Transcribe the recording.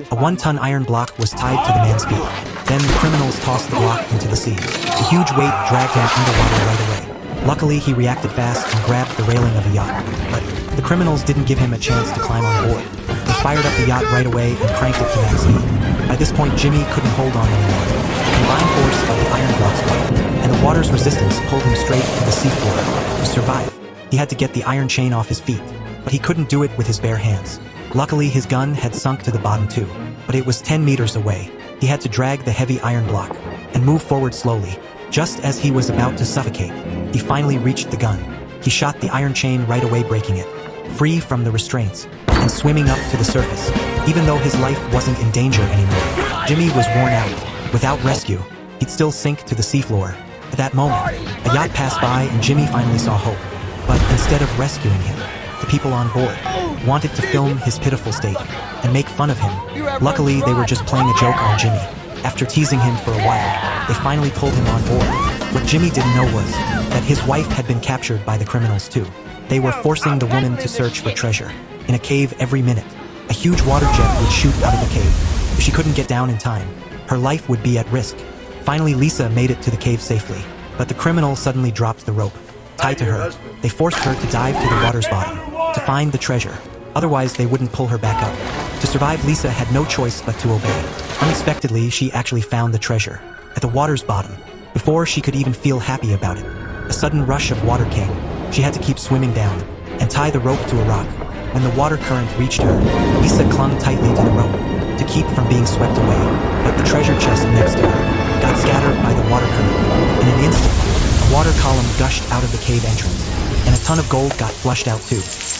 A 1-ton iron block was tied to the man's feet. Then the criminals tossed the block into the sea. The huge weight dragged him underwater right away. Luckily, he reacted fast and grabbed the railing of a yacht. But the criminals didn't give him a chance to climb on board. They fired up the yacht right away and cranked it to max speed. By this point, Jimmy couldn't hold on anymore. The combined force of the iron block's weight and the water's resistance pulled him straight to the seafloor. To survive, he had to get the iron chain off his feet, but he couldn't do it with his bare hands. Luckily, his gun had sunk to the bottom too, but it was 10 meters away. He had to drag the heavy iron block and move forward slowly. Just as he was about to suffocate, he finally reached the gun. He shot the iron chain right away, breaking it, free from the restraints, and swimming up to the surface. Even though his life wasn't in danger anymore, Jimmy was worn out. Without rescue, he'd still sink to the seafloor. At that moment, a yacht passed by and Jimmy finally saw hope. But instead of rescuing him, the people on board wanted to film his pitiful state and make fun of him. Luckily, they were just playing a joke on Jimmy. After teasing him for a while, they finally pulled him on board. What Jimmy didn't know was that his wife had been captured by the criminals too. They were forcing the woman to search for treasure in a cave every minute. A huge water jet would shoot out of the cave. If she couldn't get down in time, her life would be at risk. Finally, Lisa made it to the cave safely, but the criminal suddenly dropped the rope. Tied to her, they forced her to dive to the water's bottom to find the treasure. Otherwise, they wouldn't pull her back up. To survive, Lisa had no choice but to obey. Unexpectedly, she actually found the treasure at the water's bottom. Before she could even feel happy about it, a sudden rush of water came. She had to keep swimming down and tie the rope to a rock. When the water current reached her, Lisa clung tightly to the rope to keep from being swept away. But the treasure chest next to her got scattered by the water current. In an instant, a water column gushed out of the cave entrance, and a ton of gold got flushed out too.